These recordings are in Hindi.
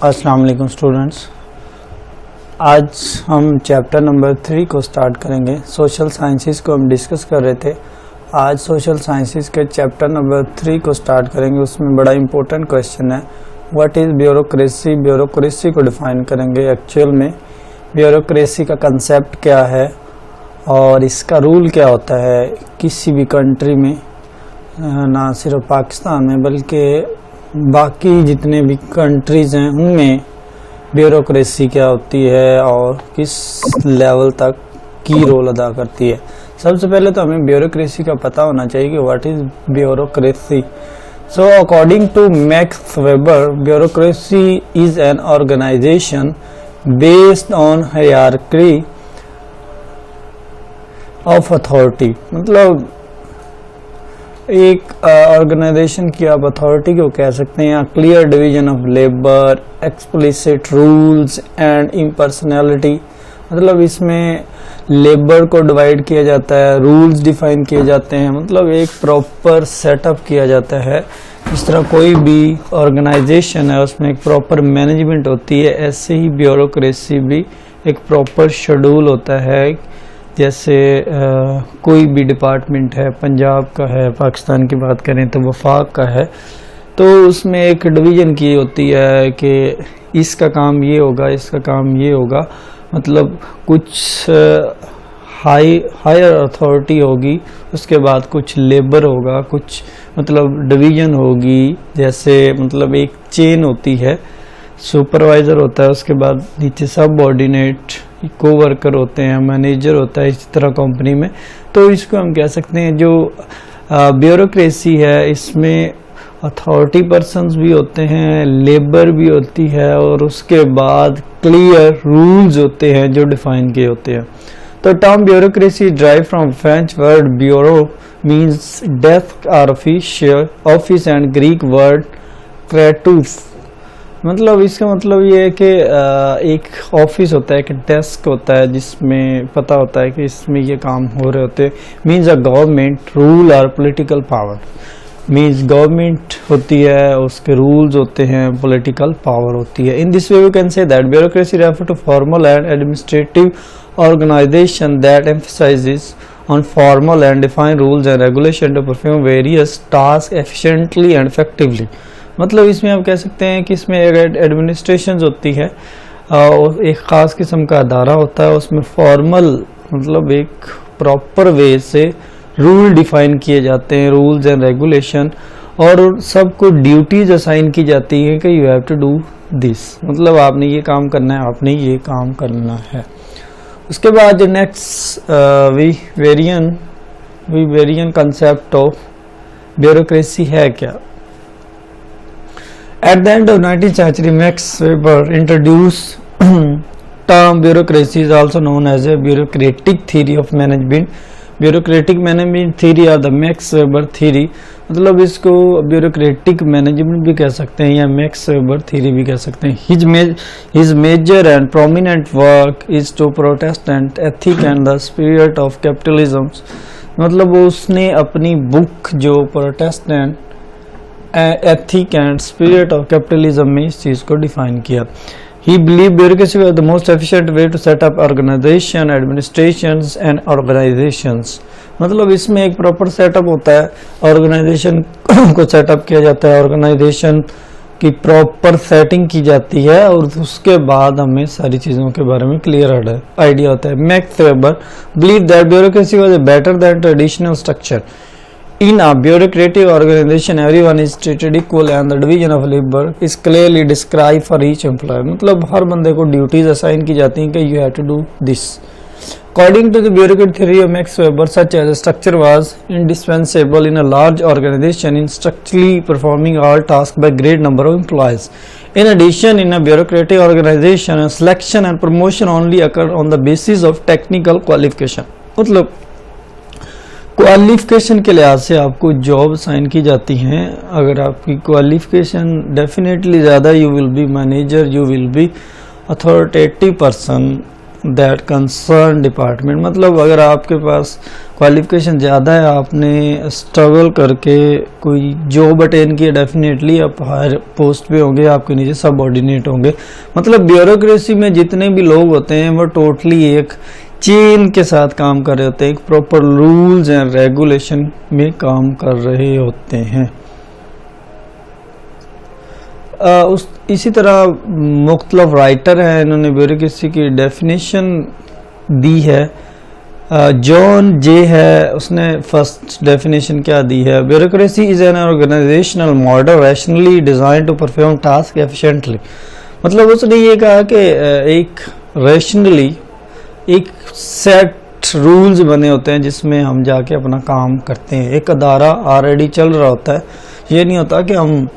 अस्सलाम वालेकुम स्टूडेंट्स। आज हम चैप्टर नंबर 3 को स्टार्ट करेंगे। सोशल साइंसेस को हम डिस्कस कर रहे थे। आज सोशल साइंसेस के चैप्टर नंबर 3 को स्टार्ट करेंगे। उसमें बड़ा इंपॉर्टेंट क्वेश्चन है, व्हाट इज़ ब्यूरोक्रेसी। ब्यूरोक्रेसी को डिफाइन करेंगे। एक्चुअल में ब्यूरोक्रेसी का कंसेप्ट क्या है और इसका रूल क्या होता है किसी भी कंट्री में, ना सिर्फ पाकिस्तान में बल्कि बाकी जितने भी कंट्रीज़ हैं उनमें ब्यूरोक्रेसी क्या होती है और किस लेवल तक की रोल अदा करती है। सबसे पहले तो हमें ब्यूरोक्रेसी का पता होना चाहिए कि what is bureaucracy. So according to Max Weber, bureaucracy is an organisation based on hierarchy of authority. मतलब एक ऑर्गेनाइजेशन की आप अथॉरिटी को कह सकते हैं। Clear division of labour, explicit rules and impersonality. मतलब इसमें लेबर को डिवाइड किया जाता है, रूल्स डिफाइन किए जाते हैं, मतलब एक प्रॉपर सेटअप किया जाता है। इस तरह कोई भी ऑर्गेनाइजेशन है उसमें एक प्रॉपर मैनेजमेंट होती है, ऐसे ही ब्यूरोक्रेसी भी एक प्रॉपर शेड्यूल होता है। जैसे कोई भी डिपार्टमेंट है, पंजाब का है, पाकिस्तान की बात करें तो वफाक का है, तो उसमें एक डिवीज़न की होती है कि इसका काम ये होगा, इसका काम ये होगा। मतलब कुछ हायर अथॉरिटी होगी, उसके बाद कुछ लेबर होगा, कुछ मतलब डिवीज़न होगी। जैसे मतलब एक चेन होती है, सुपरवाइज़र होता है, उसके बाद नीचे सबऑर्डिनेट कोवर्कर होते हैं, मैनेजर होता है, इसी तरह कंपनी में। तो इसको हम कह सकते हैं जो ब्यूरोक्रेसी है इसमें अथॉरिटी पर्सन्स भी होते हैं, लेबर भी होती है और उसके बाद क्लियर रूल्स होते हैं जो डिफाइन किए होते हैं। तो term bureaucracy drive from French word bureau means desk और ऑफिस एंड ग्रीक वर्ड क्रेटूस। मतलब इसका मतलब ये है कि एक ऑफिस होता है, एक डेस्क होता है जिसमें पता होता है कि इसमें ये काम हो रहे होते हैं। मीन्स अ गवर्नमेंट रूल और पॉलिटिकल पावर। मीन्स गवर्नमेंट होती है, उसके रूल्स होते हैं, पॉलिटिकल पावर होती है। In this way we can say that bureaucracy refer to formal and administrative organisation that emphasises on formal and defined rules and regulation to perform various tasks efficiently and effectively। मतलब इसमें आप कह सकते हैं कि इसमें एक एडमिनिस्ट्रेशन होती है और एक ख़ास किस्म का अदारा होता है, उसमें फॉर्मल मतलब एक प्रॉपर वे से रूल डिफाइन किए जाते हैं, रूल्स एंड रेगुलेशन, और सबको ड्यूटीज असाइन की जाती है कि you have to do this. मतलब आपने ये काम करना है, आपने ये काम करना है। उसके बाद जो नेक्स्ट वेरियन कंसेप्ट ऑफ ब्यूरोक्रेसी है क्या। At the end of 19th century, Max Weber introduced term bureaucracy is also known as a bureaucratic theory of management। Bureaucratic management theory or the Max Weber theory। मतलब इसको bureaucratic management भी कह सकते हैं या Max Weber theory भी कह सकते हैं। His major and prominent work is to protest and ethic and the spirit of capitalism। मतलब उसने अपनी बुक जो Protestant ethic and spirit of capitalism में इस चीज़ को डिफाइन किया। He believe bureaucracy was the most efficient way to set up organisation, administrations and organisations. मतलब इसमें एक प्रॉपर सेटअप होता है, ऑर्गेनाइजेशन को सेटअप किया जाता है, ऑर्गेनाइजेशन की प्रॉपर सेटिंग की जाती है और उसके बाद हमें सारी चीज़ों के बारे में क्लियर आइडिया होता है। Max weber believe that bureaucracy was better than traditional structure. In a bureaucratic organization, everyone is treated equal and the division of labor is clearly described for each employee। मतलब हर बंदे को ड्यूटीज असाइन की जाती हैं कि you have to do this। According to the bureaucratic theory of Max Weber, such as a structure was indispensable in a large organization in structurally performing all tasks by great number of employees। In addition, in a bureaucratic organization, selection and promotion only occur on the basis of technical qualification। मतलब क्वालिफिकेशन के लिहाज से आपको जॉब साइन की जाती हैं। अगर आपकी क्वालिफिकेशन डेफिनेटली ज़्यादा, you will be manager, you will be authoritative person that concern department. मतलब अगर आपके पास क्वालिफिकेशन ज़्यादा है, आपने स्ट्रगल करके कोई जॉब अटेन की, डेफिनेटली आप हायर पोस्ट पे होंगे, आपके नीचे सबऑर्डिनेट होंगे। मतलब ब्यूरोक्रेसी में जितने भी लोग होते हैं वो टोटली एक चेन के साथ काम कर रहे होते हैं, एक प्रॉपर रूल्स एंड रेगुलेशन में काम कर रहे होते हैं। इसी तरह मुख्तलिफ राइटर हैं, इन्होंने ब्यूरोक्रेसी की डेफिनेशन दी है। जॉन जे है, उसने फर्स्ट डेफिनेशन क्या दी है, bureaucracy is an organisational model rationally design to perform task efficiently. मतलब उसने ये कहा कि एक रैशनली एक सेट रूल्स बने होते हैं जिसमें हम जाके अपना काम करते हैं। एक अदारा ऑलरेडी चल रहा होता है, ये नहीं होता कि हम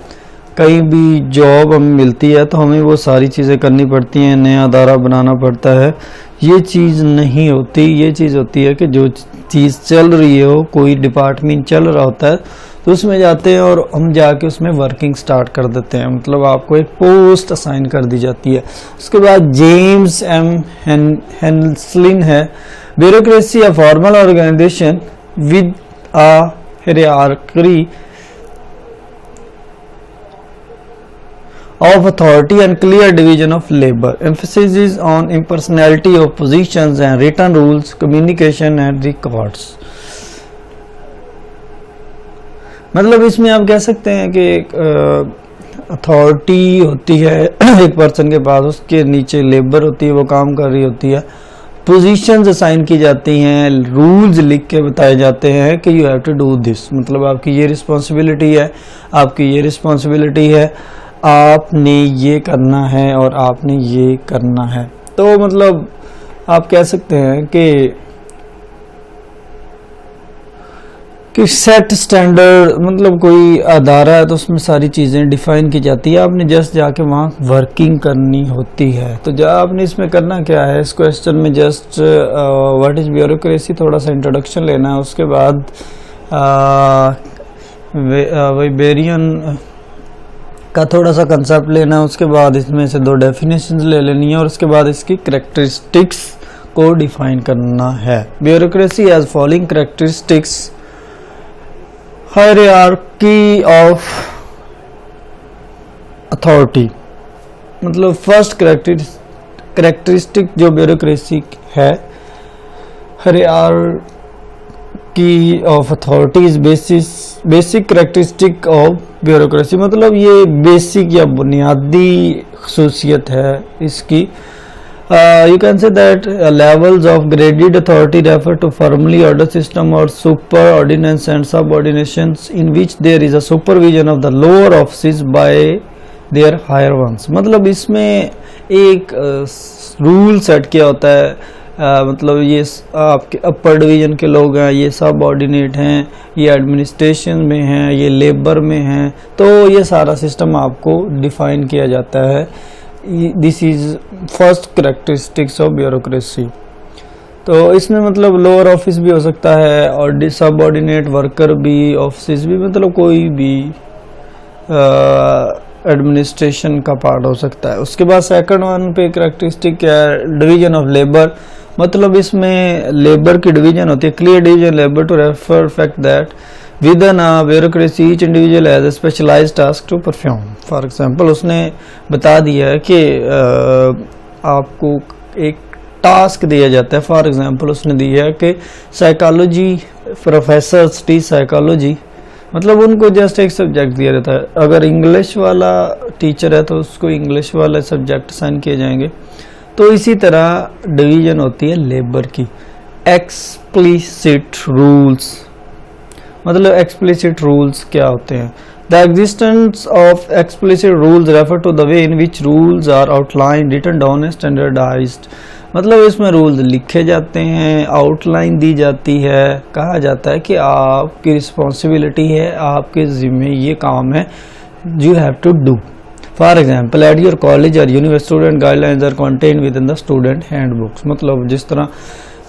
कहीं भी जॉब हमें मिलती है तो हमें वो सारी चीज़ें करनी पड़ती हैं, नया अदारा बनाना पड़ता है। ये चीज़ नहीं होती। ये चीज़ होती है कि जो चीज़ चल रही हो, कोई डिपार्टमेंट चल रहा होता है तो उसमें जाते हैं और हम जाके उसमें वर्किंग स्टार्ट कर देते हैं। मतलब आपको एक पोस्ट असाइन कर दी जाती है। उसके बाद जेम्स एम हेंसलिन है, bureaucracy a formal organisation with a hierarchy of authority and clear division of labor. Emphasis is on impersonality of positions and written rules, communication and records. मतलब इसमें आप कह सकते हैं कि एक अथॉरिटी होती है एक पर्सन के पास, उसके नीचे लेबर होती है, वो काम कर रही होती है, पोजीशंस असाइन की जाती हैं, रूल्स लिख के बताए जाते हैं कि you have to do this. मतलब आपकी ये रिस्पॉन्सिबिलिटी है, आपकी ये रिस्पॉन्सिबिलिटी है, आपने ये करना है और आपने ये करना है। तो मतलब आप कह सकते हैं कि सेट स्टैंडर्ड, मतलब कोई अदारा है तो उसमें सारी चीज़ें डिफाइन की जाती है, आपने जस्ट जाके वहाँ वर्किंग करनी होती है। तो जब आपने इसमें करना क्या है, इस क्वेश्चन में जस्ट व्हाट इज़ ब्यूरोक्रेसी थोड़ा सा इंट्रोडक्शन लेना है, उसके बाद वेबेरियन का थोड़ा सा कंसेप्ट लेना है, उसके बाद इसमें से 2 डेफिनेशंस ले लेनी है और उसके बाद इसकी कैरेक्टरिस्टिक्स को डिफाइन करना है। Bureaucracy has following characteristics, hierarchy of authority. मतलब फर्स्ट कैरेक्टरिस्टिक जो ब्यूरोक्रेसी है, hierarchy of authority is basic characteristic of bureaucracy. मतलब ये बेसिक या बुनियादी खसूसियत है इसकी। You can say that levels of graded authority refer to formally order system और super ordinance and subordinations in which there is a supervision of the lower office by their higher ones. मतलब इसमें एक रूल सेट किया होता है, मतलब ये आपके अपर डिवीजन के लोग हैं, ये सब ऑर्डिनेट हैं, ये एडमिनिस्ट्रेशन में हैं, ये लेबर में हैं, तो ये सारा सिस्टम आपको डिफाइन किया जाता है। This is first characteristics of bureaucracy. तो इसमें मतलब लोअर ऑफिस भी हो सकता है और सब ऑर्डिनेट वर्कर भी, ऑफिस भी, मतलब कोई भी एडमिनिस्ट्रेशन का पार्ट हो सकता है। उसके बाद सेकंड वन पे कैरेक्टरिस्टिक है डिवीजन ऑफ लेबर। मतलब इसमें लेबर की डिवीजन होती है, clear division labour to refer fact that within bureaucracy each individual has a specialised task to perform. For example उसने बता दिया है कि आपको एक टास्क दिया जाता है। फॉर एग्जांपल उसने दिया है कि साइकोलॉजी प्रोफेसर स्टडी साइकोलॉजी, मतलब उनको जस्ट एक सब्जेक्ट दिया जाता है। अगर इंग्लिश वाला टीचर है तो उसको इंग्लिश वाले सब्जेक्ट असाइन किए जाएंगे। तो इसी तरह डिवीजन होती है लेबर की। एक्सप्लिसिट रूल्स, मतलब एक्सप्लिसिट रूल्स क्या होते हैं? The existence of explicit rules refer to the way in which rules are outline, written down, standardised. मतलब इसमें रूल्स लिखे जाते हैं, आउटलाइन दी जाती है, कहा जाता है कि आपकी रिस्पॉन्सिबिलिटी है, आपके जिम्मे ये काम है, you have to do. For example at your college और university student guidelines are contained within the student handbooks. मतलब जिस तरह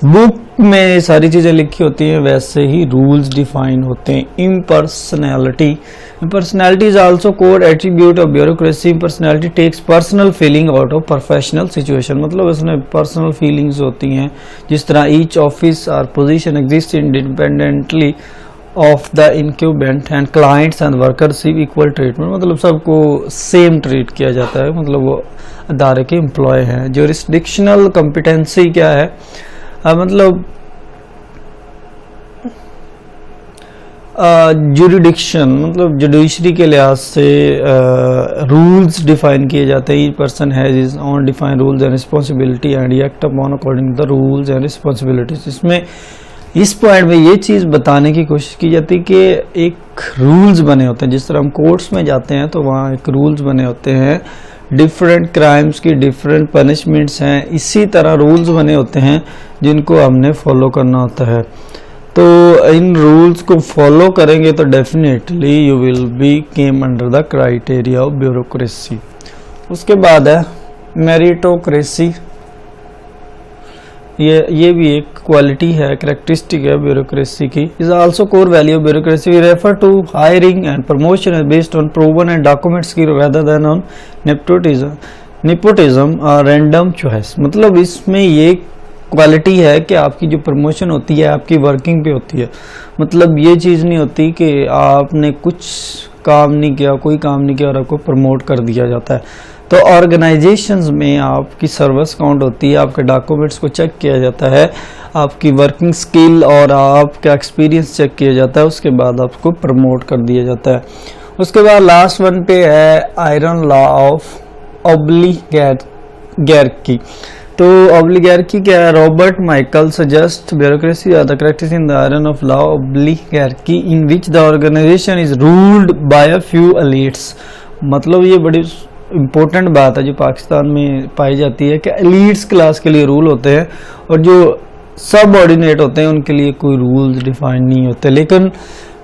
बुक में सारी चीज़ें लिखी होती हैं, वैसे ही रूल्स डिफाइन होते हैं। Impersonality, impersonality is also core attribute of bureaucracy. Impersonality takes personal feeling out of professional situation, मतलब इसमें पर्सनल फीलिंग्स होती हैं। जिस तरह ईच ऑफिस और position exist independently of the incumbent and clients and workers equal treatment, मतलब सबको सेम ट्रीट किया जाता है, मतलब वो अदारे के एम्प्लॉय हैं। ज्यूरिसडिक्शनल कॉम्पिटेंसी क्या है, मतलब जुरिडिक्शन मतलब जुडिशरी के लिहाज से रूल्स डिफाइन किए जाते हैं। Each person has his own defined rules and responsibility and act upon according the rules and responsibilities. इसमें इस पॉइंट में ये चीज़ बताने की कोशिश की जाती है कि एक रूल्स बने होते हैं। जिस तरह हम कोर्ट्स में जाते हैं तो वहाँ एक रूल्स बने होते हैं, डिफरेंट क्राइम्स की डिफरेंट पनिशमेंट्स हैं, इसी तरह रूल्स बने होते हैं जिनको हमने फॉलो करना होता है। तो इन रूल्स को फॉलो करेंगे तो definitely you will be came under the criteria of bureaucracy. उसके बाद है मेरिटोक्रेसी, ये भी एक क्वालिटी है, कैरेक्टरिस्टिक है ब्यूरोक्रेसी की। Is also core value of bureaucracy. We refer to hiring and promotion based on proven and documents की रेदर देन ऑन नेपोटिज्म और रैंडम चॉइस। मतलब इसमें ये क्वालिटी है कि आपकी जो प्रमोशन होती है आपकी वर्किंग पे होती है। मतलब ये चीज़ नहीं होती कि आपने कुछ काम नहीं किया, कोई काम नहीं किया और आपको प्रमोट कर दिया जाता है। तो ऑर्गेनाइजेशंस में आपकी सर्विस काउंट होती है, आपके डॉक्यूमेंट्स को चेक किया जाता है, आपकी वर्किंग स्किल और आपका एक्सपीरियंस चेक किया जाता है, उसके बाद आपको प्रमोट कर दिया जाता है। उसके बाद लास्ट वन पे है आयरन लॉ ऑफ ऑब्लिगैर्की। तो ऑब्लिगैर्की क्या है? Robert Michels suggest bureaucracy are the practice in the iron of law oligarchy in which the organization is ruled by a few elites. मतलब ये बड़ी इम्पोर्टेंट बात है जो पाकिस्तान में पाई जाती है कि एलीट्स क्लास के लिए रूल होते हैं और जो सब ऑर्डिनेट होते हैं उनके लिए कोई रूल्स डिफाइन नहीं होते। लेकिन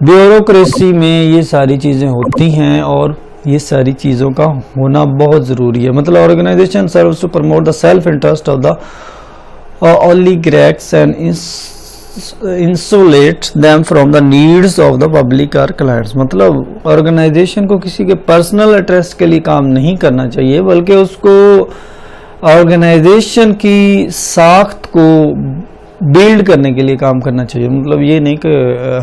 ब्यूरोक्रेसी में ये सारी चीज़ें होती हैं और ये सारी चीज़ों का होना बहुत ज़रूरी है। मतलब organisation serves to promote the self interest of the oligarchs and insulate them from the needs of the public or clients। मतलब ऑर्गेनाइजेशन को किसी के पर्सनल इंटरेस्ट के लिए काम नहीं करना चाहिए, बल्कि उसको ऑर्गेनाइजेशन की साख्त को बिल्ड करने के लिए काम करना चाहिए। मतलब ये नहीं कि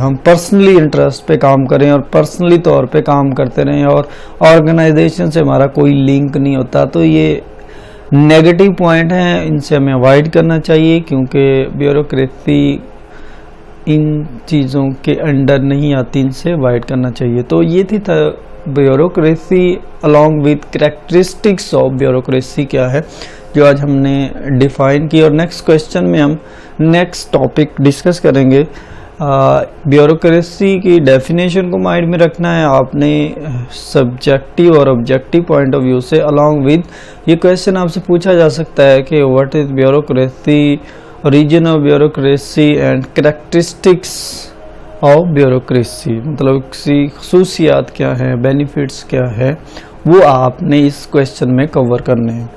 हम पर्सनली इंटरेस्ट पे काम करें और पर्सनली तौर पे काम करते रहें और ऑर्गेनाइजेशन से हमारा कोई लिंक नहीं होता। तो ये नेगेटिव पॉइंट हैं, इनसे हमें अवॉइड करना चाहिए क्योंकि ब्यूरोक्रेसी इन चीज़ों के अंडर नहीं आती, इनसे अवॉइड करना चाहिए। तो ये थी bureaucracy along with characteristics of bureaucracy क्या है जो आज हमने डिफाइन की। और नेक्स्ट क्वेश्चन में हम नेक्स्ट टॉपिक डिस्कस करेंगे। ब्यूरोक्रेसी की डेफिनेशन को माइंड में रखना है आपने सब्जेक्टिव और ऑब्जेक्टिव पॉइंट ऑफ व्यू से। अलॉन्ग विद ये क्वेश्चन आपसे पूछा जा सकता है कि what is bureaucracy, origin of bureaucracy and characteristics of bureaucracy. मतलब किसी खसूसियात क्या है, बेनिफिट्स क्या है, वो आपने इस क्वेश्चन में कवर करने हैं।